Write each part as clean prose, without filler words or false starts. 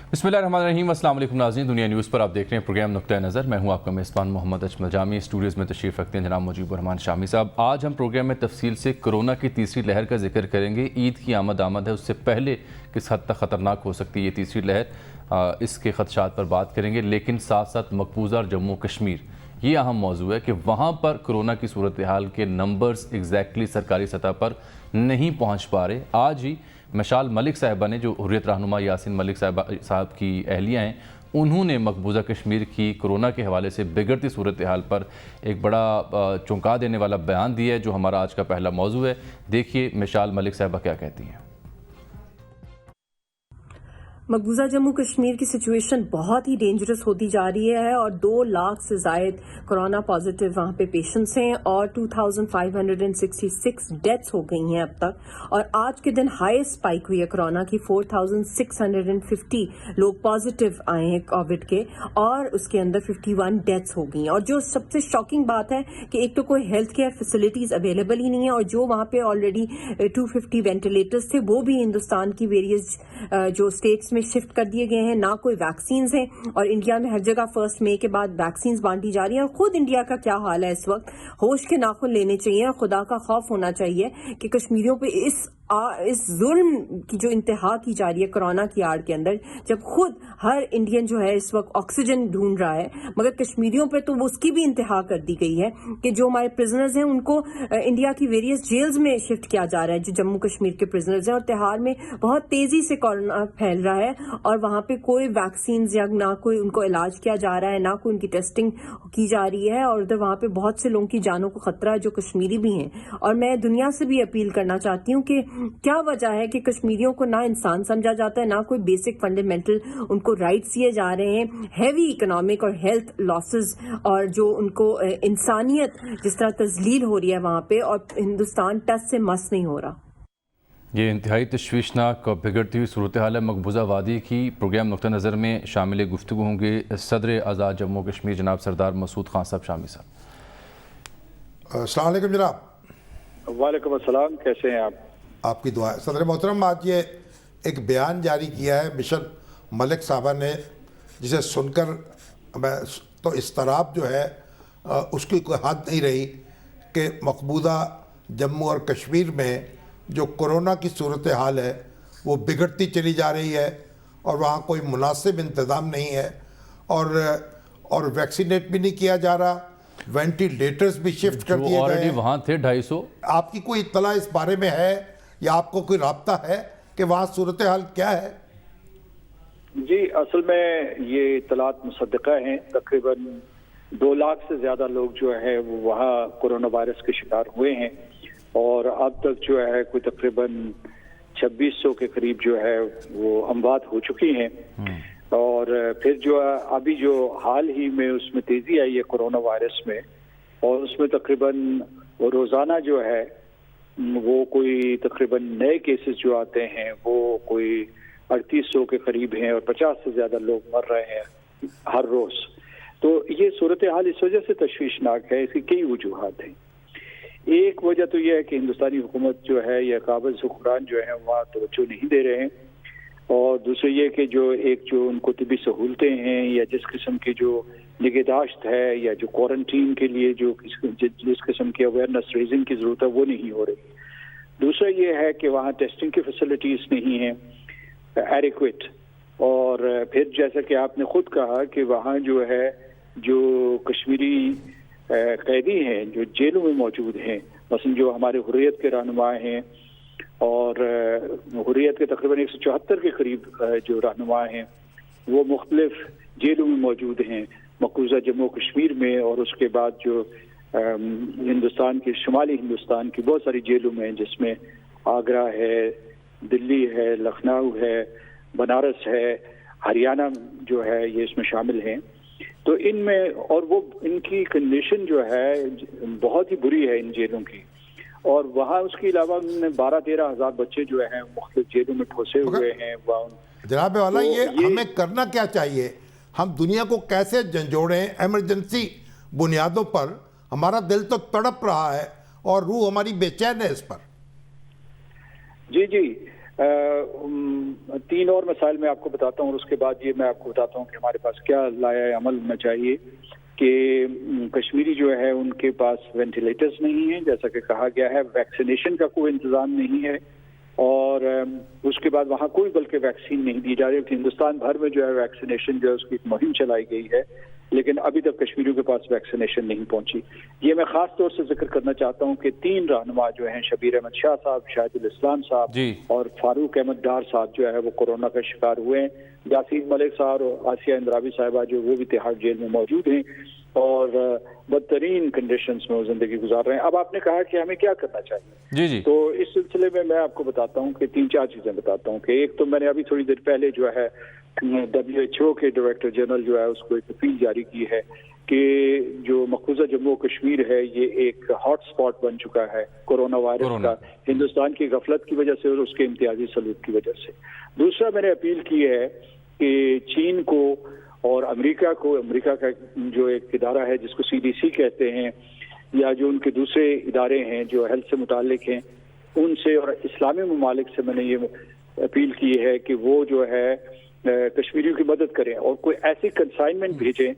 बिस्मिल्लाहिर्रहमानिर्रहीम। अस्सलाम वालेकुम नाज़रीन, दुनिया न्यूज़ पर आप देख रहे हैं प्रोग्राम नुक्ता नज़र। मैं हूं आपका मेज़बान मोहम्मद अजमल जामी। स्टूडियोज़ में तशरीफ़ रखते हैं जनाब मुजीबुर रहमान शामी साहब। आज हम प्रोग्राम में तफसील से कोरोना की तीसरी लहर का जिक्र करेंगे। ईद की आमद है, उससे पहले किस हद तक ख़तरनाक हो सकती है ये तीसरी लहर, इसके ख़दशात पर बात करेंगे। लेकिन साथ साथ मकबूजा और जम्मू कश्मीर, ये अहम मौजू है कि वहाँ पर कोरोना की सूरत हाल के नंबर्स एग्जैक्टली सरकारी सतह पर नहीं पहुँच पा रहे। आज ही मिसाल मलिक साहिबा ने, जो हुर्रियत रहनुमा यासीन मलिक साहब की अहलिया हैं, उन्होंने मकबूजा कश्मीर की कोरोना के हवाले से बिगड़ती सूरत हाल पर एक बड़ा चौंका देने वाला बयान दिया है, जो हमारा आज का पहला मौजू है। देखिए मिसाल मलिक साहिबा क्या कहती हैं। मकबूजा जम्मू कश्मीर की सिचुएशन बहुत ही डेंजरस होती जा रही है और 2 लाख से ज़ायद कोरोना पॉजिटिव वहाँ पे पेशेंट्स हैं और 2566 डेथ्स हो गई हैं अब तक। और आज के दिन हाईएस्ट स्पाइक हुई है कोरोना की, 4650 लोग पॉजिटिव आए हैं कोविड के और उसके अंदर 51 डेथ्स हो गई हैं। और जो सबसे शॉकिंग बात है कि एक तो कोई हेल्थ केयर फैसिलिटीज़ अवेलेबल ही नहीं है, और जो वहाँ पे ऑलरेडी 250 वेंटिलेटर्स थे वो भी हिंदुस्तान की वेरियस जो स्टेट्स में शिफ्ट कर दिए गए हैं। ना कोई वैक्सीन्स हैं, और इंडिया में हर जगह 1 मई के बाद वैक्सीन्स बांटी जा रही हैं। और खुद इंडिया का क्या हाल है इस वक्त, होश के नाखुन लेने चाहिए और खुदा का खौफ होना चाहिए कि कश्मीरियों पे इस जुल्म की जो इंतहा की जा रही है कोरोना की आड़ के अंदर, जब खुद हर इंडियन जो है इस वक्त ऑक्सीजन ढूंढ रहा है, मगर कश्मीरियों पे तो उसकी भी इंतहा कर दी गई है कि जो हमारे प्रिजनर्स हैं उनको इंडिया की वेरियस जेल्स में शिफ्ट किया जा रहा है, जो जम्मू कश्मीर के प्रिजनर्स हैं। और तिहाड़ में बहुत तेजी से कोरोना फैल रहा है और वहाँ पे कोई वैक्सीन या ना कोई उनको इलाज किया जा रहा है, ना कोई उनकी टेस्टिंग की जा रही है, और उधर वहाँ पे बहुत से लोगों की जानों को खतरा है जो कश्मीरी भी हैं। और मैं दुनिया से भी अपील करना चाहती हूँ कि क्या वजह है कि कश्मीरियों को ना इंसान समझा जाता है, ना कोई बेसिक फंडामेंटल उनको राइट्स दिए जा रहे हैं। हैवी इकोनॉमिक और हेल्थ लॉसेस और जो उनको इंसानियत जिस तरह तजलील हो रही है वहाँ पे, और हिंदुस्तान टच से मस नहीं हो रहा। ये इंतहाई तशवीशनाक और बिगड़ती हुई सूरत हाल है मकबूजा वादी की। प्रोग्राम नुक्ता नज़र में शामिल गुफ्तगू होंगे सदर आज़ाद जम्मू कश्मीर जनाब सरदार मसूद खान साहब शामी साहब। अस्सलाम वालेकुम जनाब। वालेकुम अस्सलाम, कैसे हैं आप? आपकी दुआ है। सदर मोहतरम, आज ये एक बयान जारी किया है मिशन मलिक साहबा ने, जिसे सुनकर मैं तो इस्तराब जो है उसकी कोई हद नहीं रही कि मकबूजा जम्मू और कश्मीर में जो कोरोना की सूरत हाल है वो बिगड़ती चली जा रही है और वहाँ कोई मुनासिब इंतज़ाम नहीं है, और वैक्सीनेट भी नहीं किया जा रहा, वेंटिलेटर्स भी शिफ्ट कर दिए गए हैं। वहाँ थे 250। आपकी कोई इत्तला इस बारे में है या आपको कोई राब्ता है कि वहाँ सूरत हाल क्या है? जी, असल में ये इत्तलात मुसद्दक़ा हैं। तकरीबन 2 लाख से ज़्यादा लोग जो है वो वहाँ कोरोना वायरस के शिकार हुए हैं, और अब तक जो है कोई तकरीबन 2600 के करीब जो है वो अमवात हो चुकी हैं। और फिर जो अभी जो हाल ही में उसमें तेज़ी आई है कोरोना वायरस में, और उसमें तकरीबन रोज़ाना जो है वो कोई तकरीबन नए केसेस जो आते हैं वो कोई 3800 के करीब हैं, और 50 से ज़्यादा लोग मर रहे हैं हर रोज़। तो ये सूरत हाल इस वजह से तशवीशनाक है। इसकी कई वजूहात हैं। एक वजह तो यह है कि हिंदुस्तानी हुकूमत जो है या काबिज हुक्मरान जो है वहाँ तवज्जो नहीं दे रहे हैं, और दूसरा ये कि जो उनको तिबी सहूलतें हैं या जिस किस्म की जो निगहदाश्त है या जो क्वारंटीन के लिए जिस किस्म की अवेयरनेस रेजिंग की ज़रूरत है वो नहीं हो रही। दूसरा ये है कि वहाँ टेस्टिंग की फैसिलिटीज़ नहीं हैं एडिक्वेट, और फिर जैसा कि आपने खुद कहा कि वहाँ जो है जो कश्मीरी कैदी हैं जो जेलों में मौजूद हैं, मसलन जो हमारे हुर्रियत के रहनुमा हैं, और हुर्रियत के तकरीबन 174 के करीब जो रहनुमा हैं वो मुख्तलिफ जेलों में मौजूद हैं मकबूजा जम्मू कश्मीर में, और उसके बाद जो हिंदुस्तान की शुमाली हिंदुस्तान की बहुत सारी जेलों में, जिसमें आगरा है, दिल्ली है, लखनऊ है, बनारस है, हरियाणा जो है ये इसमें शामिल हैं। तो इनमें, और वो इनकी कंडीशन जो है बहुत ही बुरी है इन जेलों की, और वहाँ उसके अलावा 12-13 हज़ार बच्चे जो हैं मुख्तलिफ जेलों में ठोसे हुए हैं। जनाब वाला, ये हमें करना क्या चाहिए? हम दुनिया को कैसे झंझोड़ें? एमरजेंसी बुनियादों पर हमारा दिल तो तड़प रहा है और रूह हमारी बेचैन है इस पर। जी, تین اور مسائل میں آپ کو بتاتا ہوں اور اس کے بعد یہ میں آپ کو بتاتا ہوں کہ ہمارے پاس کیا لائحہ عمل ہونا چاہیے. کہ کشمیری جو ہے ان کے پاس وینٹیلیٹرز نہیں ہیں جیسا کہ کہا گیا ہے, ویکسینیشن کا کوئی انتظام نہیں ہے, اور اس کے بعد وہاں کوئی بلکہ ویکسین نہیں دی جا رہی. ہندوستان بھر میں جو ہے ویکسینیشن جو ہے اس کی ایک مہم چلائی گئی ہے, لیکن ابھی تک کشمیریوں کے پاس ویکسینیشن نہیں پہنچی. یہ میں خاص طور سے ذکر کرنا چاہتا ہوں کہ 3 رہنما جو ہیں, شبیر احمد شاہ صاحب, شاہد الاسلام صاحب اور فاروق احمد ڈار صاحب جو ہے وہ کورونا کا شکار ہوئے ہیں. یاسین ملک صاحب اور آسیہ اندرابی صاحبہ جو وہ بھی تہاڑ جیل میں موجود ہیں اور بدترین کنڈیشنز میں وہ زندگی گزار رہے ہیں. اب آپ نے کہا کہ ہمیں کیا کرنا چاہیے, جی تو اس سلسلے میں آپ کو بتاتا ہوں کہ 3-4 چیزیں بتاتا ہوں. کہ ایک تو میں نے ابھی تھوڑی دیر پہلے جو ہے WHO کے ڈائریکٹر جنرل جو ہے اس کو ایک اپیل جاری کی ہے کہ جو مقبوضہ جموں و کشمیر ہے یہ ایک ہاٹ سپاٹ بن چکا ہے کورونا وائرس کا, ہندوستان کی غفلت کی وجہ سے اور اس کے امتیازی سلوک کی وجہ سے. دوسرا میں نے اپیل کی ہے کہ چین کو اور امریکہ کا جو ایک ادارہ ہے جس کو CDC کہتے ہیں, یا جو ان کے دوسرے ادارے ہیں جو ہیلتھ سے متعلق ہیں, ان سے اور اسلامی ممالک سے میں نے یہ اپیل کی ہے کہ وہ جو ہے کشمیریوں کی مدد کریں اور کوئی ایسی کنسائنمنٹ بھیجیں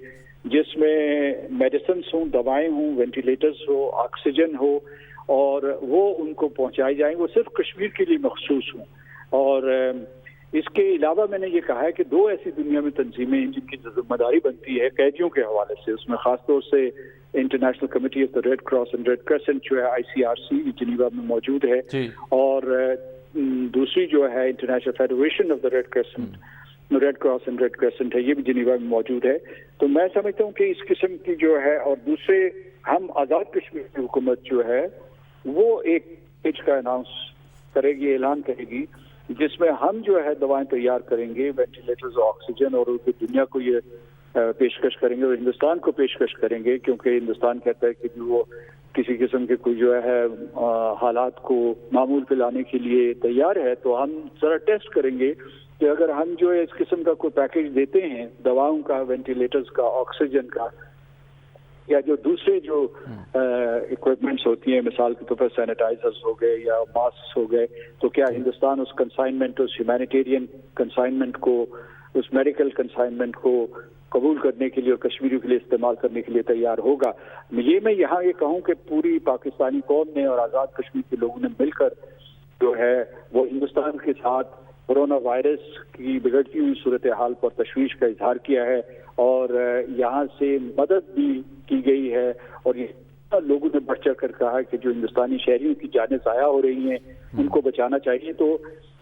جس میں میڈیسنس ہوں, دوائیں ہوں, وینٹیلیٹرز ہو, آکسیجن ہو, اور وہ ان کو پہنچائی جائیں. وہ صرف کشمیر کے لیے مخصوص ہوں. اور اس کے علاوہ میں نے یہ کہا ہے کہ 2 ایسی دنیا میں تنظیمیں ہیں جن کی ذمہ داری بنتی ہے قیدیوں کے حوالے سے. اس میں خاص طور سے international committee of the red cross and red crescent جو ہے ICRC جنیوا میں موجود ہے, اور دوسری جو ہے international federation of the red cross and red crescent ہے, یہ بھی جنیوا میں موجود ہے. تو میں سمجھتا ہوں کہ اس قسم کی جو ہے, اور دوسرے ہم آزاد کشمیر کی حکومت جو ہے وہ ایک پیج کا اناؤنس کرے گی, اعلان کرے گی, جس میں ہم جو ہے دوائیں تیار کریں گے, وینٹیلیٹرز, آکسیجن, اور دنیا کو یہ پیشکش کریں گے اور ہندوستان کو پیشکش کریں گے, کیونکہ ہندوستان کہتا ہے کہ وہ کسی قسم کے کوئی جو ہے حالات کو معمول پہ لانے کے لیے تیار ہے. تو ہم ذرا ٹیسٹ کریں گے کہ اگر ہم جو ہے اس قسم کا کوئی پیکیج دیتے ہیں دواؤں کا, وینٹیلیٹرز کا, آکسیجن کا, یا جو دوسرے جو اکوپمنٹس ہوتی ہیں, مثال کے طور پر سینیٹائزرز ہو گئے یا ماسک ہو گئے, تو کیا ہندوستان اس کنسائنمنٹ, اس ہیومینیٹیرین کنسائنمنٹ کو, اس میڈیکل کنسائنمنٹ کو قبول کرنے کے لیے اور کشمیریوں کے لیے استعمال کرنے کے لیے تیار ہوگا. میں یہاں یہ کہوں کہ پوری پاکستانی قوم نے اور آزاد کشمیر کے لوگوں نے مل کر جو ہے وہ ہندوستان کے ساتھ کورونا وائرس کی بگڑتی ہوئی صورتحال پر تشویش کا اظہار کیا ہے, اور یہاں سے مدد بھی کی گئی ہے, اور یہ لوگوں نے بڑھ چڑھ کر کہا کہ جو ہندوستانی شہریوں کی جانیں ضائع ہو رہی ہیں ان کو بچانا چاہیے. تو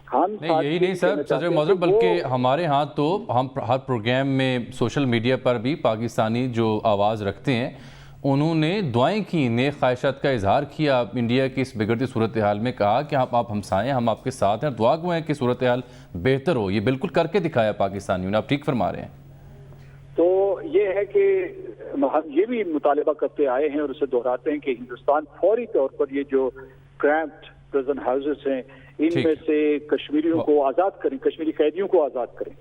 ہم یہی نہیں سر صدر معظم, بلکہ ہمارے ہاں تو ہم ہر پروگرام میں سوشل میڈیا پر بھی پاکستانی جو آواز رکھتے ہیں انہوں نے دعائیں کی, نیک خواہشات کا اظہار کیا انڈیا کی اس بگڑتی صورتحال میں, کہا کہ آپ ہمسائیں, ہم آپ کے ساتھ ہیں, دعا گو ہیں کہ صورتحال بہتر ہو. یہ بالکل کر کے دکھایا پاکستانیوں نے, آپ ٹھیک فرما رہے ہیں. تو یہ ہے کہ ہم یہ بھی مطالبہ کرتے آئے ہیں اور اسے دہراتے ہیں کہ ہندوستان فوری طور پر یہ جو کریمپڈ پریزن ہاؤسز ہیں ان میں سے کشمیریوں کو آزاد کریں, کشمیری قیدیوں کو آزاد کریں.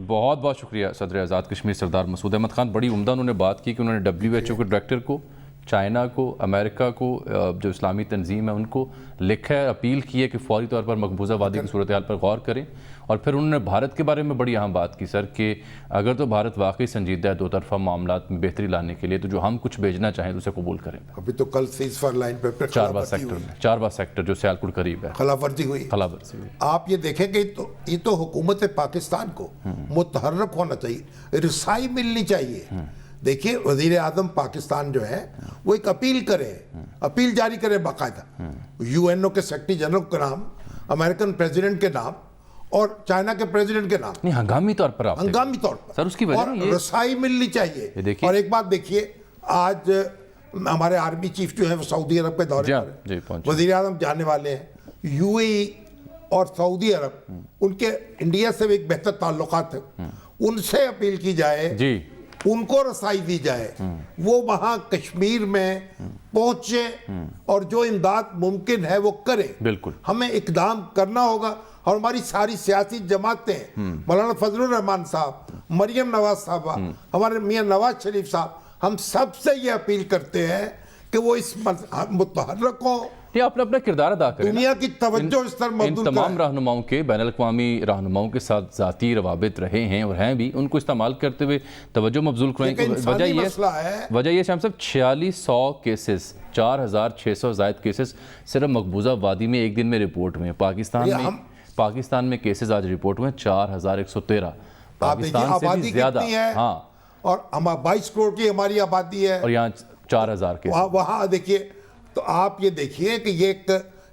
بہت بہت شکریہ صدر آزاد کشمیر سردار مسعود احمد خان. بڑی عمدہ انہوں نے بات کی کہ انہوں نے WHO کے ڈائریکٹر کو, چائنا کو, امریکہ کو, جو اسلامی تنظیم ہے ان کو لکھا ہے, اپیل کی ہے کہ فوری طور پر مقبوضہ وادی کی صورتحال پر غور کریں. اور پھر انہوں نے بھارت کے بارے میں بڑی اہم بات کی سر, کہ اگر تو بھارت واقعی سنجیدہ ہے 2 طرفہ معاملات میں بہتری لانے کے لیے, تو جو ہم کچھ بھیجنا چاہیں تو اسے قبول کریں. ابھی تو کل سیز فائر لائن پہ چاربا سیکٹر جو سیالکوٹ قریب ہے, خلاف ورزی ہوئی. آپ یہ دیکھیں کہ یہ تو حکومت پاکستان کو متحرک ہونا چاہیے, رسائی ملنی چاہیے. دیکھیے وزیر اعظم پاکستان جو ہے وہ ایک اپیل کرے, اپیل جاری کرے باقاعدہ UNO کے سیکرٹری جنرل کے نام, امریکن پریزیڈنٹ کے نام اور چائنا کے پریزیڈنٹ کے نام, نہیں ہنگامی طور پر سر اس کی وجہ رسائی ملنی چاہیے. اور ایک بات دیکھیے, آج ہمارے آرمی چیف جو ہیں وہ سعودی عرب کے دورے پر, وزیر اعظم جانے والے ہیں. UAE اور سعودی عرب ان کے انڈیا سے بھی ایک بہتر تعلقات ہیں, ان سے اپیل کی جائے, ان کو رسائی دی جائے, وہ وہاں کشمیر میں پہنچے اور جو امداد ممکن ہے وہ کرے. بالکل ہمیں اقدام کرنا ہوگا, اور ہماری ساری سیاسی جماعتیں, مولانا فضل الرحمان صاحب, مریم نواز صاحبہ, ہمارے میاں نواز شریف صاحب, ہم سب سے یہ اپیل کرتے ہیں کہ وہ اس متحرک ہوں ये अपना अपना किरदार अदा करें। दुनिया की तवज्जो इस तरफ इन मबदूल तमाम रहनुमाओं के बैनुल-अक़वामी रहनुमाओं के साथ ज़ाती रवाबित रहे हैं और हैं भी, उनको इस्तेमाल करते हुए तवज्जो मबजूल कराएं। वजह ये शाम साहब 4600 केसेस, 4600 ज़ायद केसेस सिर्फ मकबूजा वादी में एक दिन में रिपोर्ट हुए हैं। पाकिस्तान में केसेस आज रिपोर्ट हुए 4113, पाकिस्तान से भी ज़्यादा। हाँ, और हम 22 करोड़ की हमारी आबादी है और यहाँ 4000 केसेस। वहाँ देखिए, तो आप ये देखिए कि ये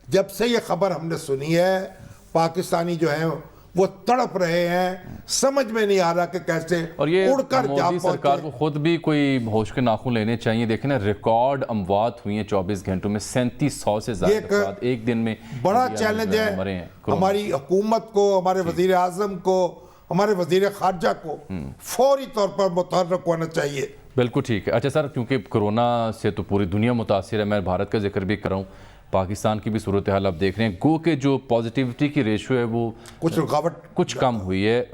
जब से ये खबर हमने सुनी है, पाकिस्तानी जो है वो तड़प रहे हैं, समझ में नहीं आ रहा कि कैसे और ये उड़कर जा मोदी सरकार को खुद भी कोई होश के नाखून लेने चाहिए। देखें ना, रिकॉर्ड अमवात हुई हैं 24 घंटों में, 3700 से ज़्यादा एक दिन में। बड़ा चैलेंज है हमारी हुकूमत को, हमारे वजीर आज़म को, हमारे वजीर खारजा को फौरी तौर पर मुतहर्रिक होना चाहिए। बिल्कुल ठीक है। अच्छा सर, क्योंकि कोरोना से तो पूरी दुनिया मुतासिर है, मैं भारत का जिक्र भी कर रहा हूँ, पाकिस्तान की भी सूरत हाल आप देख रहे हैं। गो के जो पॉजिटिविटी की रेशियो है वो कुछ कम हुई है,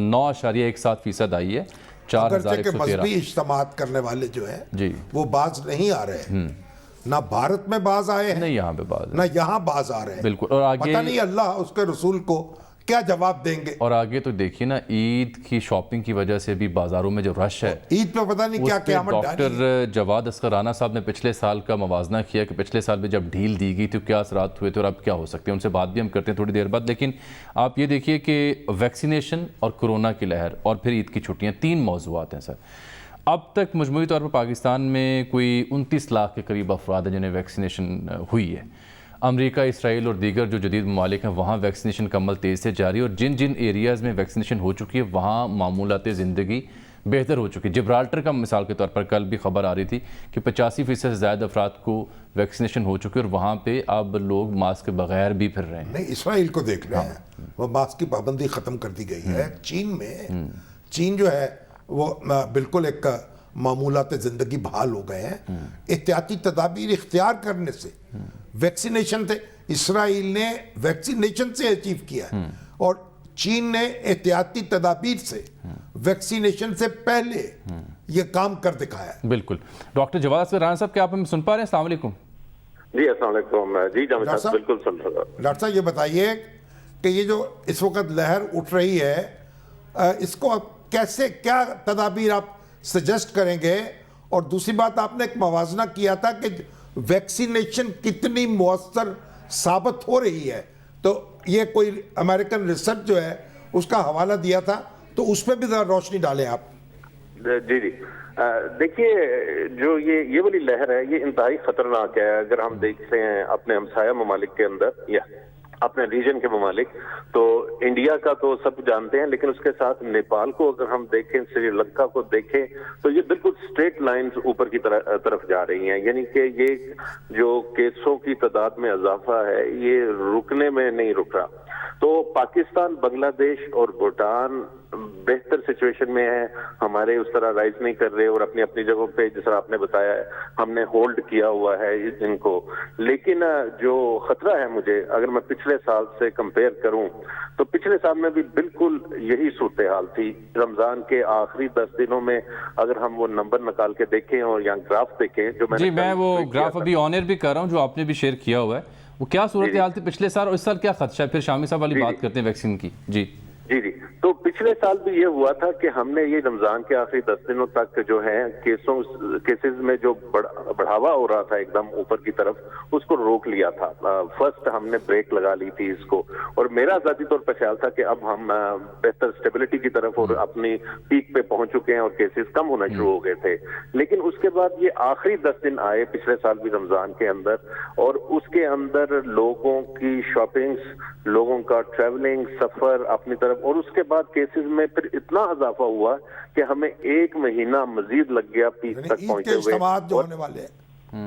9.17% आई है, 4113। मजहबी इज्तिमात करने वाले जो है जी वो बाज नहीं आ रहे हैं, ना भारत में बाज आए हैं, नहीं यहाँ पे बाज, ना यहाँ बाज आ रहे हैं। बिल्कुल। और आगे पता नहीं अल्लाह उसके रसूल को क्या जवाब देंगे। और आगे तो देखिए ना, ईद की शॉपिंग की वजह से भी बाजारों में जो रश है, ईद पे पता नहीं क्या क्या। डॉक्टर जवाद अस्कर राना साहब ने पिछले साल का मवाजना किया कि पिछले साल भी जब ढील दी गई तो क्या असरात हुए थे और अब क्या हो सकते हैं। उनसे बात भी हम करते हैं थोड़ी देर बाद। लेकिन आप ये देखिए कि वैक्सीनेशन और कोरोना की लहर और फिर ईद की छुट्टियाँ, 3 मौज़ूआत हैं सर। अब तक मजमूई तौर पर पाकिस्तान में कोई 29 लाख के करीब अफराद हैं जिन्हें वैक्सीनेशन हुई है। अमेरिका, इसराइल और दीगर जो जदीद ममालिक हैं, वहाँ वैक्सीनेशन का अमल तेज़ से जारी है और जिन जिन एरियाज़ में वैक्सीनेशन हो चुकी है वहाँ मामूलात ज़िंदगी बेहतर हो चुकी है। जिब्राल्टर का मिसाल के तौर पर कल भी खबर आ रही थी कि 85% से ज़्यादा अफराद को वैक्सीनेशन हो चुकी है और वहाँ पे अब लोग मास्क के बगैर भी फिर रहे हैं। नहीं, इसराइल को देख रहे हैं, वो मास्क की पाबंदी ख़त्म कर दी गई है। चीन जो है वो बिल्कुल एक मामूलात ज़िंदगी बहाल हो गए हैं एहतियाती तदाबीर इख्तियार करने से। वैक्सीनेशन से इसराइल ने वैक्सीनेशन से अचीव किया है और चीन ने एहतियाती तदाबीर से वैक्सीनेशन से पहले ये काम कर दिखाया है। बिल्कुल। डॉक्टर जवाद अस्कर राना साहब, क्या आप हमें सुन पा रहे हैं? अस्सलाम वालेकुम। जी अस्सलाम वालेकुम। जी जावेद साहब बिल्कुल सुन रहा हूं। डॉक्टर साहब, ये बताइए कि ये जो इस वक्त लहर उठ रही है, इसको आप कैसे, क्या तदाबीर आप सजेस्ट करेंगे? और दूसरी बात, आपने एक मवाजना किया था कि वैक्सीनेशन कितनी मुअस्सर साबित हो रही है, तो ये कोई अमेरिकन रिसर्च जो है उसका हवाला दिया था, तो उस पर भी जरा रोशनी डालें आप। जी जी, देखिए जो ये वाली लहर है ये इंतहाई खतरनाक है। अगर हम देखते हैं अपने हमसाया ममालिक के अंदर या अपने रीजन के ममालिक, तो इंडिया का तो सब जानते हैं, लेकिन उसके साथ नेपाल को अगर हम देखें, श्रीलंका को देखें, तो ये बिल्कुल स्ट्रेट लाइंस ऊपर की तरफ जा रही हैं। यानी कि ये जो केसों की तादाद में इजाफा है ये रुकने में नहीं रुक रहा। तो पाकिस्तान, बांग्लादेश और भूटान बेहतर सिचुएशन में है, हमारे उस तरह राइज नहीं कर रहे और अपनी अपनी जगहों पे जिस तरह आपने बताया है हमने होल्ड किया हुआ है इनको। लेकिन जो खतरा है मुझे, अगर मैं पिछले साल से कंपेयर करूं तो पिछले साल में भी बिल्कुल यही सूरत हाल थी। रमजान के आखिरी 10 दिनों में अगर हम वो नंबर निकाल के देखें और यहाँ ग्राफ देखें, जो मैं वो ग्राफ अभी ऑन एयर भी कर रहा हूँ जो आपने भी शेयर किया हुआ है, वो क्या सूरत हाल थी पिछले साल और इस साल क्या खदशा है? फिर शामी साहब वाली बात करते हैं वैक्सीन की। जी जी जी, तो पिछले साल भी ये हुआ था कि हमने ये रमजान के आखिरी 10 दिनों तक जो है केसेस में जो बढ़ावा हो रहा था एकदम ऊपर की तरफ, उसको रोक लिया था। फर्स्ट हमने ब्रेक लगा ली थी इसको, और मेरा ज़ाती तौर पर ख्याल था कि अब हम बेहतर स्टेबिलिटी की तरफ और अपनी पीक पे पहुंच चुके हैं और केसेस कम होना शुरू हो गए थे। लेकिन उसके बाद ये आखिरी 10 दिन आए पिछले साल भी रमजान के अंदर, और उसके अंदर लोगों की शॉपिंग्स, लोगों का ट्रैवलिंग, सफर अपनी तरफ, और उसके बाद केसेस में फिर इतना इजाफा हुआ कि हमें 1 महीना मजीद लग गया पीक तक पहुंचते हुए। जो होने वाले हैं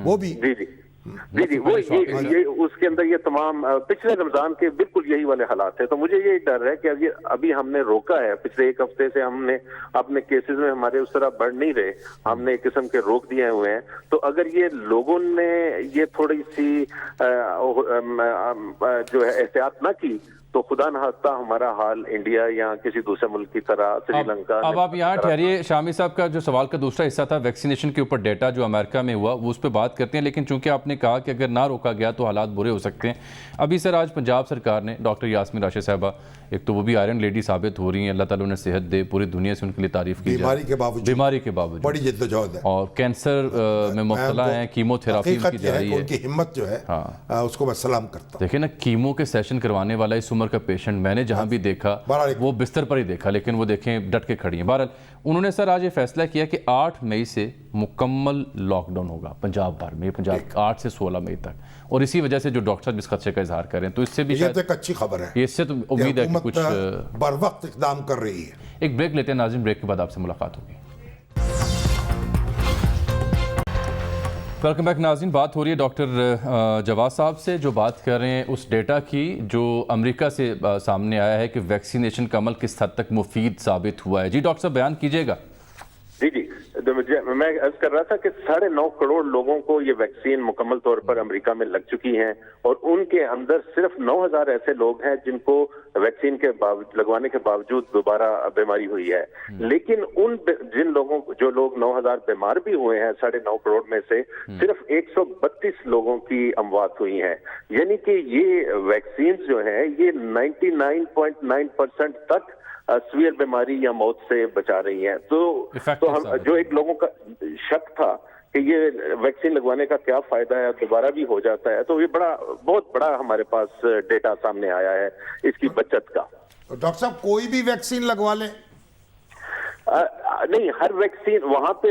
वो भी जी जी जी जी, वो ये उसके अंदर ये तमाम पिछले रमजान के बिल्कुल यही वाले हालात है। तो मुझे ये डर है कि अभी हमने रोका है, पिछले 1 हफ्ते से हमने अपने केसेस में हमारे उस तरह बढ़ नहीं रहे, हमने एक किस्म के रोक दिए हुए हैं। तो अगर ये लोगों ने ये थोड़ी सी जो है एहतियात ना की, تو خدا نخواستہ ہمارا حال انڈیا یا کسی دوسرے ملک کی طرح سری لنکا اب آپ یہاں ٹھہریے، شامی صاحب کا جو سوال کا دوسرا حصہ تھا ویکسینیشن کے اوپر ڈیٹا جو امریکہ میں ہوا وہ اس پہ بات کرتے ہیں، لیکن چونکہ آپ نے کہا کہ اگر نہ روکا گیا تو حالات برے ہو سکتے ہیں۔ ابھی سر آج پنجاب سرکار نے ڈاکٹر یاسمین راشد صاحبہ، ایک تو وہ بھی آئرن لیڈی ثابت ہو رہی ہیں، اللہ تعالیٰ انہیں صحت دے، پوری دنیا سے ان کے لیے تعریف کی جائے، بیماری کے باوجود بڑی جدوجہد ہے اور کینسر میں مبتلا ہیں، کیمو تھراپی کی جا رہی ہے، ان کی ہمت جو ہے اس کو میں سلام کرتا ہوں۔ دیکھیں نا، کیمو کے سیشن کروانے والا اس عمر کا پیشنٹ میں نے جہاں بھی دیکھا وہ بستر پر ہی دیکھا، لیکن وہ دیکھیں ڈٹ کے کھڑی ہیں۔ بہرحال انہوں نے سر آج یہ فیصلہ کیا کہ 8 مئی سے مکمل لاک ڈاؤن ہوگا پنجاب بھر میں، پنجاب 8 سے 16 مئی تک، اور اسی وجہ سے جو ڈاکٹر صاحب اس خدشے کا اظہار کر رہے ہیں، تو اس سے بھی یہ تو ایک اچھی خبر ہے، اس سے تو امید ہے کہ کچھ بر وقت اقدام کر رہی ہے۔ ایک بریک لیتے ہیں ناظرین، بریک کے بعد آپ سے ملاقات ہوگی۔ ویلکم بیک ناظرین، بات ہو رہی ہے ڈاکٹر جواز صاحب سے، جو بات کر رہے ہیں اس ڈیٹا کی جو امریکہ سے سامنے آیا ہے کہ ویکسینیشن کا عمل کس حد تک مفید ثابت ہوا ہے۔ جی ڈاکٹر صاحب بیان کیجیے گا۔ جی میں عرض کر رہا تھا کہ 9.5 کروڑ لوگوں کو یہ ویکسین مکمل طور پر امریکہ میں لگ چکی ہیں، اور ان کے اندر صرف 9,000 ایسے لوگ ہیں جن کو ویکسین کے لگوانے کے باوجود دوبارہ بیماری ہوئی ہے۔ لیکن جو لوگ 9,000 بیمار بھی ہوئے ہیں 9.5 کروڑ میں سے صرف 132 لوگوں کی اموات ہوئی ہیں، یعنی کہ یہ ویکسینز جو ہیں یہ 99.9% تک سویئر بیماری یا موت سے بچا رہی ہیں۔ تو ہم جو ایک لوگوں کا شک تھا کہ یہ ویکسین لگوانے کا کیا فائدہ ہے، دوبارہ بھی ہو جاتا ہے، تو یہ بہت بڑا ہمارے پاس ڈیٹا سامنے آیا ہے اس کی بچت کا۔ ڈاکٹر صاحب کوئی بھی ویکسین لگوا لیں؟ نہیں، ہر ویکسین وہاں پہ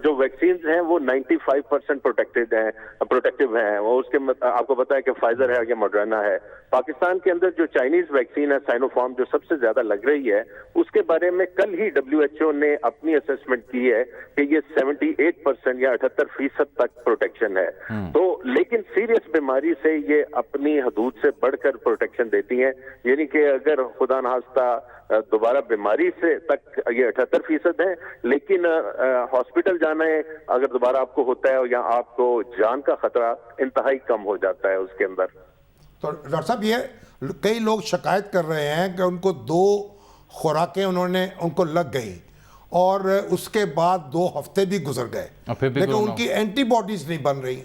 جو ویکسینز ہیں وہ 95% پروٹیکٹیو ہیں، وہ اس کے آپ کو پتا ہے کہ فائزر ہے یا موڈرنا ہے۔ پاکستان کے اندر جو چائنیز ویکسین ہے سائنوفارم جو سب سے زیادہ لگ رہی ہے، اس کے بارے میں کل ہی WHO نے اپنی اسیسمنٹ کی ہے کہ یہ 78% یا 78% تک پروٹیکشن ہے۔ تو لیکن سیریس بیماری سے یہ اپنی حدود سے بڑھ کر پروٹیکشن دیتی ہیں، یعنی کہ اگر خدا نخواستہ دوبارہ بیماری سے تک یہ 78% ہے، لیکن ہاسپٹل جانا ہے اگر دوبارہ آپ کو ہوتا ہے یا آپ کو جان کا خطرہ انتہائی کم ہو جاتا ہے اس کے اندر۔ تو ڈاکٹر صاحب یہ کئی لوگ شکایت کر رہے ہیں کہ ان کو 2 خوراکیں ان کو لگ گئیں اور اس کے بعد 2 ہفتے بھی گزر گئے، لیکن ان کی اینٹی باڈیز نہیں بن رہی۔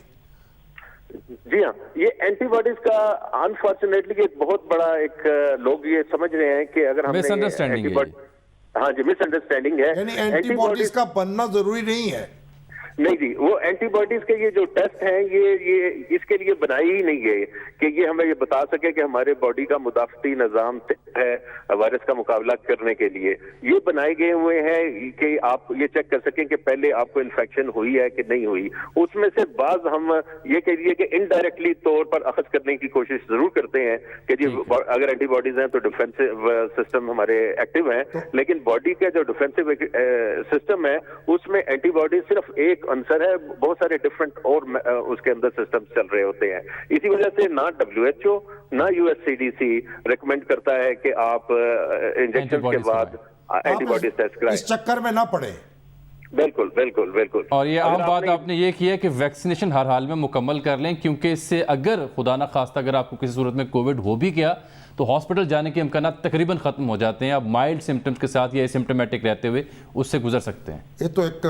جی ہاں، یہ اینٹی باڈیز کا انفارچونیٹلی ایک بہت بڑا لوگ یہ سمجھ رہے ہیں کہ اگر ہم نے ہاں جی مس انڈرسٹینڈنگ ہے، یعنی اینٹی باڈیز کا بننا ضروری نہیں ہے۔ نہیں جی، وہ اینٹی باڈیز کے یہ جو ٹیسٹ ہیں یہ اس کے لیے بنائی ہی نہیں گئے کہ یہ ہمیں یہ بتا سکے کہ ہمارے باڈی کا مدافعتی نظام ہے وائرس کا مقابلہ کرنے کے لیے۔ یہ بنائے گئے ہوئے ہیں کہ آپ یہ چیک کر سکیں کہ پہلے آپ کو انفیکشن ہوئی ہے کہ نہیں ہوئی۔ اس میں سے بعض ہم یہ کہہ دیے کہ انڈائریکٹلی طور پر اخذ کرنے کی کوشش ضرور کرتے ہیں کہ جی اگر اینٹی باڈیز ہیں تو ڈیفینسو سسٹم ہمارے ایکٹیو ہیں، لیکن باڈی کا جو ڈیفینسو سسٹم ہے اس میں اینٹی باڈیز صرف ایک عنصر ہے، بہت سارے ڈفرنٹ اور اس کے اندر سسٹم چل رہے ہوتے ہیں۔ اسی وجہ سے نہ WHO نہ USCDC ریکمینڈ کرتا ہے کہ آپ انجیکشن کے بعد اینٹی باڈیز ٹیسٹ کرائیں، اس چکر میں نہ پڑے۔ بالکل بالکل بالکل۔ اور یہ عام بات آپ نے یہ کی ہے کہ ویکسینیشن ہر حال میں مکمل کر لیں، کیونکہ اس سے اگر خدا نہ خواستہ اگر آپ کو کسی صورت میں کووڈ ہو بھی گیا تو ہاسپٹل جانے کے امکانات تقریباً ختم ہو جاتے ہیں، آپ مائلڈ سمٹمز کے ساتھ یا سمپٹومیٹک رہتے ہوئے اس سے گزر سکتے ہیں۔ یہ تو ایک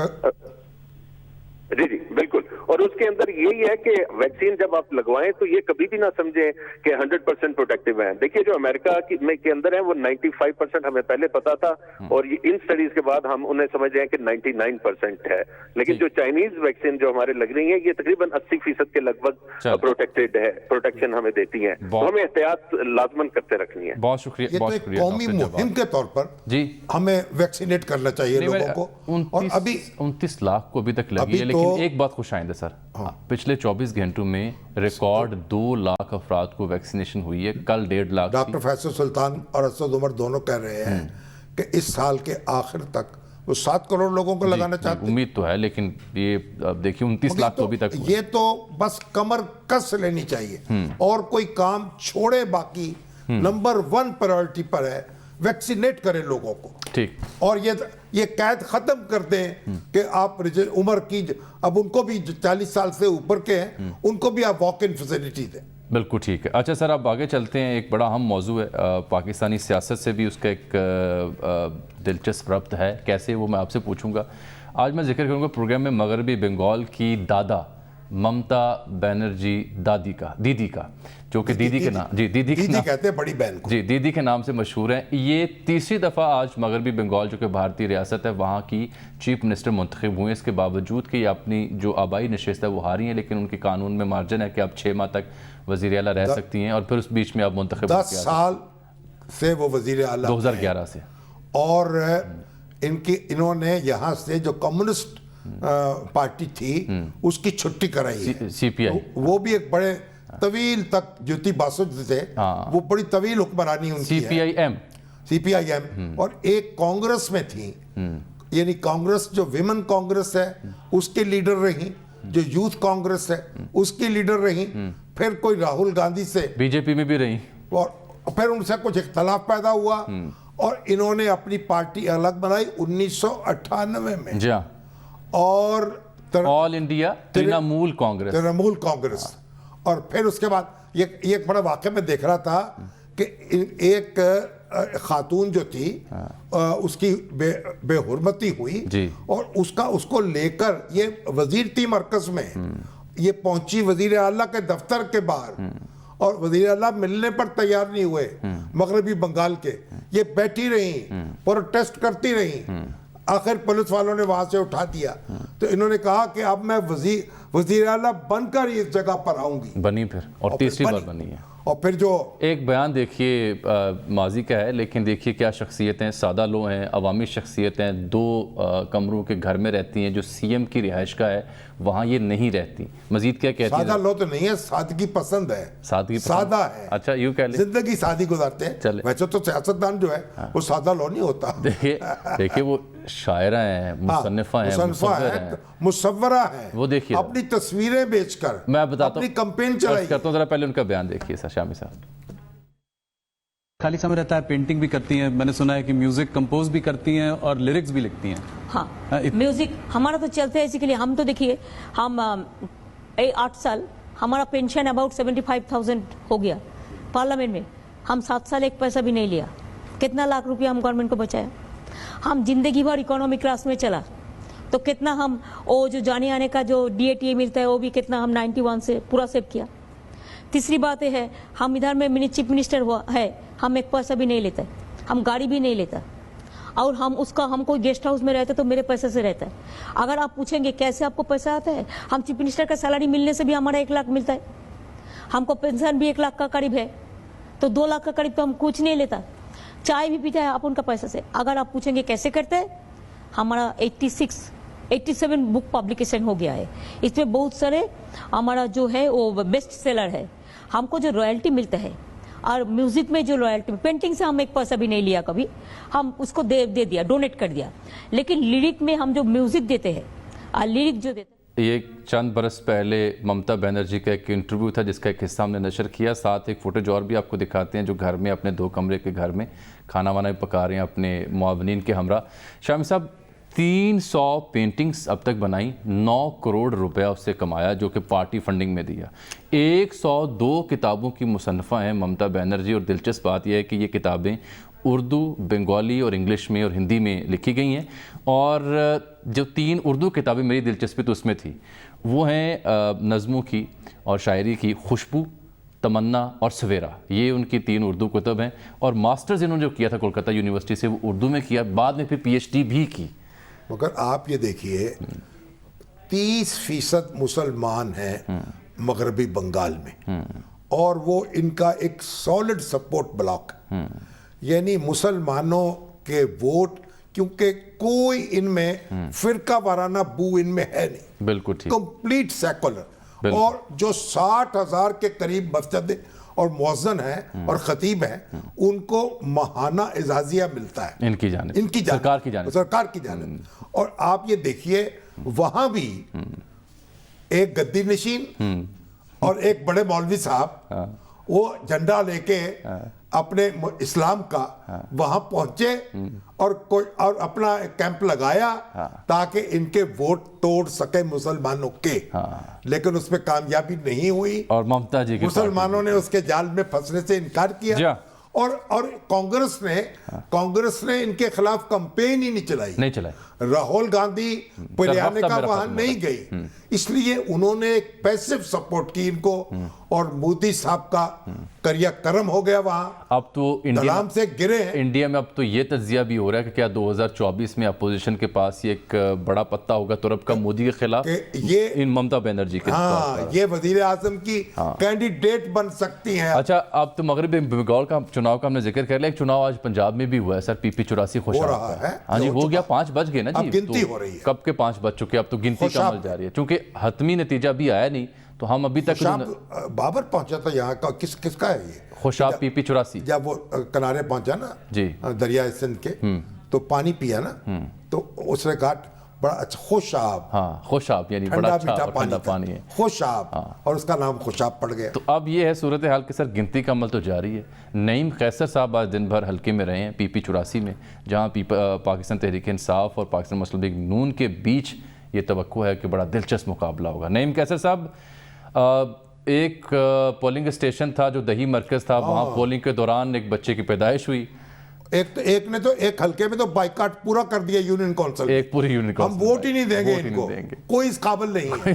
جی بالکل، اور اس کے اندر یہی ہے کہ ویکسین جب آپ لگوائیں تو یہ کبھی بھی نہ سمجھیں کہ 100% پروٹیکٹیو ہیں۔ دیکھیے جو امریکہ کے اندر ہیں وہ 95% ہمیں پہلے پتا تھا، اور ان سٹڈیز کے بعد ہم انہیں سمجھ رہے ہیں کہ 99% ہے، لیکن جو چائنیز ویکسین جو ہمارے لگ رہی ہیں یہ تقریباً 80% کے لگ بھگ پروٹیکٹیڈ ہے، پروٹیکشن ہمیں دیتی ہیں، تو ہمیں احتیاط لازماً کرتے رکھنی ہے۔ بہت شکریہ۔ یہ تو ایک قومی مہم کے طور پر ہمیں ویکسینیٹ کرنا چاہیے لوگوں کو، اور ابھی 29 لاکھ کو ابھی تک لگی ہے، لیکن ایک بات خوش آئندہ سر، پچھلے 24 گھنٹوں میں ریکارڈ 2 لاکھ افراد کو ویکسینیشن ہوئی ہے، کل 1.5 لاکھ۔ ڈاکٹر فیصل سلطان اور اسد عمر دونوں کہہ رہے ہیں کہ اس سال کے آخر تک وہ 7 کروڑ لوگوں کو لگانا چاہتے ہیں۔ امید تو ہے، لیکن یہ دیکھیے 29 لاکھ تو ابھی تک یہ تو بس کمر کس لینی چاہیے اور کوئی کام چھوڑے، باقی نمبر 1 پرائورٹی پر ہے ویکسینیٹ کریں لوگوں کو، ٹھیک، اور یہ قید ختم کر دیں کہ آپ عمر کی اب ان کو بھی 40 سال سے اوپر کے ہیں ان کو بھی آپ واک ان فیسلٹی دیں۔ बिल्कुल ठीक है। अच्छा सर, अब आगे चलते हैं। एक बड़ा अहम मौजू है, पाकिस्तानी सियासत से भी उसका एक दिलचस्प रब्त है, कैसे वो मैं आपसे पूछूंगा। आज मैं जिक्र करूंगा प्रोग्राम में मगरबी बंगाल की दादा ममता बनर्जी दीदी का जो कि दीदी के नाम दीदी कहते हैं बड़ी बहन को, दीदी के नाम से मशहूर हैं। ये तीसरी दफ़ा आज मगरबी बंगाल जो कि भारतीय रियासत है वहाँ की चीफ मिनिस्टर मुंतखब हुए। इसके बावजूद कि अपनी जो आबाई नशिस्त है वो हारी हैं, लेकिन उनके कानून में मार्जिन है कि आप 6 माह तक वज़ीर आला रह सकती हैं और फिर उस बीच में आप मुंतखब 10 साल से वो वज़ीर आला 2011 से। और इन्होंने यहाँ से जो कम्युनिस्ट पार्टी थी उसकी छुट्टी कराई है। CPI वो भी एक बड़े तवील तक ज्योति बासु थे, वो बड़ी तवील हुक्मरानी उनकी CPIM और एक कांग्रेस में थी, यानी कांग्रेस जो विमेन कांग्रेस है उसके लीडर रही, जो यूथ कांग्रेस है उसकी लीडर रही, फिर कोई राहुल गांधी से बीजेपी में भी रही और फिर उनसे कुछ इख्तलाफ पैदा हुआ और इन्होंने अपनी पार्टी अलग बनाई 1998 में। जी हाँ, और ऑल इंडिया तृणमूल कांग्रेस। और फिर उसके बाद ये एक बड़ा वाक़या में देख रहा था कि एक खातून जो थी उसकी बेहुरमती हुई और उसको लेकर ये वजीर थी मरकज में, ये पहुंची वजीर आला के दफ्तर के बाहर और वजीर आला मिलने पर तैयार नहीं हुए मगरबी बंगाल के, ये बैठी रही प्रोटेस्ट करती रही, आखिर पुलिस वालों ने वहां से उठा दिया। तो इन्होंने कहा कि अब मैं वजीर आला बनकर इस जगह पर आऊंगी, बनी फिर और तीसरी बार बनी है। और फिर जो एक बयान देखिए माजी का है, लेकिन देखिए क्या शख्सियतें, सादा लोग हैं, अवामी शख्सियतें 2 कमरों के घर में रहती हैं, जो CM की रिहाइश का है वहाँ ये नहीं रहती। मजीद क्या कहती है? सादा लोग तो नहीं है, सादगी पसंद है, सादा है। अच्छा, यूँ कह ले, जिंदगी सादी गुजारते हैं। वैसे तो सियासतदान जो है वो सादा लो नहीं होता। देखिए वो शायरा हैं, मुसन्निफा हैं, मुसव्वरा हैं, वो देखिए अपनी तस्वीरें बेचकर मैं बताता हूँ, अपनी कैंपेन चलाई करता हूँ। जरा पहले उनका बयान देखिए शामी साहब। खाली समय रहता है, पेंटिंग भी करती हैं, मैंने सुना है कि म्यूजिक कंपोज भी करती हैं और लिरिक्स भी लिखती हैं। हाँ, म्यूजिक हमारा तो चलते है इसी के लिए। हम तो देखिए, हम 8 साल हमारा पेंशन अबाउट 75,000 हो गया पार्लियामेंट में। हम 7 साल एक पैसा भी नहीं लिया। कितना लाख रुपया हम गवर्नमेंट को बचाया। हम जिंदगी भर इकोनॉमिक क्लास में चला तो कितना हम वो जो जाने आने का जो DATA मिलता है वो भी कितना हम 91 से पूरा सेव किया। तीसरी बात ये है, हम इधर में चीफ मिनिस्टर हुआ है, हम एक पैसा भी नहीं लेता, हम गाड़ी भी नहीं लेता और हम कोई गेस्ट हाउस में रहते तो मेरे पैसे से रहता है। अगर आप पूछेंगे कैसे आपको पैसा आता है, हम चीफ मिनिस्टर का सैलरी मिलने से भी हमारा 1 लाख मिलता है, हमको पेंशन भी 1 लाख का करीब है, तो 2 लाख का करीब तो हम कुछ नहीं लेता। चाय भी पीता है आप उनका पैसा से। अगर आप पूछेंगे कैसे करते हैं, हमारा 87 बुक पब्लिकेशन हो गया है, इसमें बहुत सारे हमारा जो है वो बेस्ट सेलर है। हमको जो रॉयल्टी मिलता है और म्यूजिक में जो रॉयल्टी, पेंटिंग से हम 1 पैसा भी नहीं लिया कभी, हम उसको दे दिया, डोनेट कर दिया। लेकिन लिरिक में हम जो म्यूजिक देते हैं और लिरिक जो देते हैं, ये चंद बरस पहले ममता बनर्जी का एक इंटरव्यू था जिसका एक हिस्सा हमने नशर किया। साथ एक फुटेज और भी आपको दिखाते हैं जो घर में अपने 2 कमरे के घर में खाना वाना भी पका रहे हैं अपने मुआवनीन के हमरा। शामी साहब 300 पेंटिंग्स अब तक बनाई, 9 करोड़ रुपया उससे कमाया जो कि पार्टी फंडिंग में दिया। 102 किताबों की मुसन्नफ़ा हैं ममता बनर्जी और दिलचस्प बात यह है कि ये किताबें उर्दू, बंगाली और इंग्लिश में और हिंदी में लिखी गई हैं। और जो 3 उर्दू किताबें मेरी दिलचस्पी तो उसमें थी वो हैं नज़मों की और शायरी की खुशबू, तमन्ना और सवेरा। ये उनकी 3 उर्दू कुतब हैं और मास्टर्स इन्होंने जो किया था कोलकाता यूनिवर्सिटी से वो उर्दू में किया, बाद में फिर PhD भी की। मगर आप ये देखिए 30% मुसलमान हैं मगरबी बंगाल में और वो इनका एक सॉलिड सपोर्ट ब्लॉक, यानी मुसलमानों के वोट, क्योंकि कोई इनमें फिरका वाराना बू इनमें है नहीं, बिल्कुल ठीक, कंप्लीट सेकुलर। और जो 60,000 के करीब मस्जिद और मुअज्जिन हैं और खतीब हैं, उनको माहाना एजाजिया मिलता है इनकी जानिब, सरकार की जानिब। और आप ये देखिए वहां भी एक गद्दी नशीन और एक बड़े मौलवी साहब वो झंडा लेके اپنے اسلام کا وہاں پہنچے اور اپنا کیمپ لگایا تاکہ ان کے ووٹ توڑ سکے مسلمانوں کے، لیکن اس میں کامیابی نہیں ہوئی اور ممتا جی مسلمانوں نے اس کے جال میں پھنسنے سے انکار کیا، اور کانگریس نے ان کے خلاف کمپین ہی نہیں چلائی۔ راہل گاندھی پریانے کا وہاں نہیں گئی، اس لیے انہوں نے ایک پیسو سپورٹ کی ان کو، اور مودی صاحب کا کریا کرم ہو گیا وہاں، اب تو دلام سے گرے ہیں۔ انڈیا میں اب تو یہ تجزیہ بھی ہو رہا ہے کہ کیا 2024 میں اپوزیشن کے پاس یہ ایک بڑا پتہ ہوگا ترب کا مودی کے خلاف، ان ممتا بینرجی کے ہاں یہ وزیر اعظم کی کینڈیڈیٹ بن سکتی ہیں۔ اچھا، اب تو مغربی بنگال کا چناؤ کا ہم نے ذکر کر لیا، ایک چناؤ آج پنجاب میں بھی ہوا ہے سر، پی پی 84 خوش ہو رہا ہے، ہاں جی ہو گیا، 5 بج گئے نا جی، اب گنتی ہو رہی ہے، کب کے 5 بج چکے، اب تو گنتی کا عمل جاری ہے، چونکہ حتمی نتیجہ بھی آیا نہیں تو ہم ابھی تک بابر پہنچا تھا یہاں کا، کس کا ہے یہ خوشاب پی پی 84 جب وہ کنارے پہنچا نا جی دریائے سندھ کے تو پانی پیا نا تو اس نے کہا بڑا اچھا خوشاب، ہاں خوشاب یعنی بڑا اچھا ٹھنڈا پانی ہے، خوشاب، اور اس کا نام خوشاب پڑ گیا۔ تو اب یہ ہے صورتحال کہ سر گنتی کا عمل تو جاری ہے۔ نعیم قیصر صاحب آج دن بھر حلقے میں رہے ہیں پی پی 84 میں، جہاں پاکستان تحریک انصاف اور پاکستان مسلم لیگ نون کے بیچ یہ توقع ہے کہ بڑا دلچسپ مقابلہ ہوگا۔ نعیم قیصر صاحب، ایک پولنگ اسٹیشن تھا جو دہی مرکز تھا، وہاں پولنگ کے دوران ایک بچے کی پیدائش ہوئی، ایک حلقے میں تو بائیکاٹ پورا کر دیا یونین کونسل، ایک پوری یونین کونسل، ہم ووٹ ہی نہیں دیں گے ان کو، کوئی اس قابل نہیں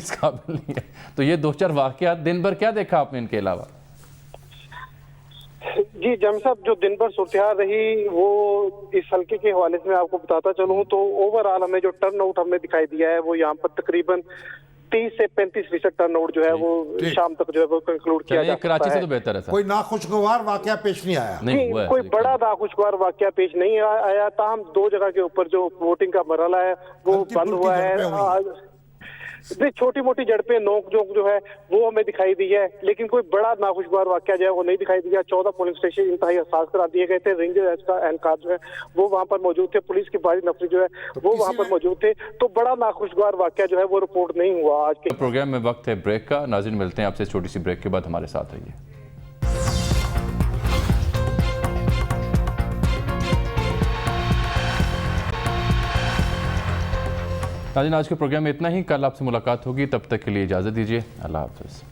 ہے۔ تو یہ 2-4 واقعات دن بھر کیا دیکھا آپ نے ان کے علاوہ؟ جی جم صاحب، جو دن بھر صورتحال رہی وہ اس حلقے کے حوالے سے میں آپ کو بتاتا چلوں تو اوورآل ہمیں جو ٹرن آؤٹ ہمیں دکھائی دیا ہے وہ یہاں پر تقریباً 30 سے 35% ٹرن آؤٹ جو ہے وہ شام تک جو ہے وہ کنکلوڈ کیا جا سکتا ہے۔ کراچی سے تو بہتر ہے سر، کوئی ناخوشگوار واقعہ پیش نہیں آیا، کوئی بڑا ناخوشگوار واقعہ پیش نہیں آیا، تاہم 2 جگہ کے اوپر جو ووٹنگ کا مرحلہ ہے وہ بند ہوا ہے، چھوٹی موٹی جھڑپیں نوک جھونک جو ہے وہ ہمیں دکھائی دی ہے، لیکن کوئی بڑا ناخوشگوار واقعہ جو ہے وہ نہیں دکھائی دیا۔ 14 پولنگ اسٹیشن انتہائی حساس قرار دیے گئے تھے، رینجر کا اہلکار جو ہے وہ وہاں پر موجود تھے، پولیس کی بھاری نفری جو ہے وہ وہاں پر موجود تھے، تو بڑا ناخوشگوار واقعہ جو ہے وہ رپورٹ نہیں ہوا آج کے پروگرام میں۔ وقت ہے بریک کا، ناظرین ملتے ہیں آپ سے چھوٹی سی بریک کے بعد، ہمارے ساتھ رہیے۔ ناظرین آج کے پروگرام میں اتنا ہی، کل آپ سے ملاقات ہوگی، تب تک کے لیے اجازت دیجیے، اللہ حافظ۔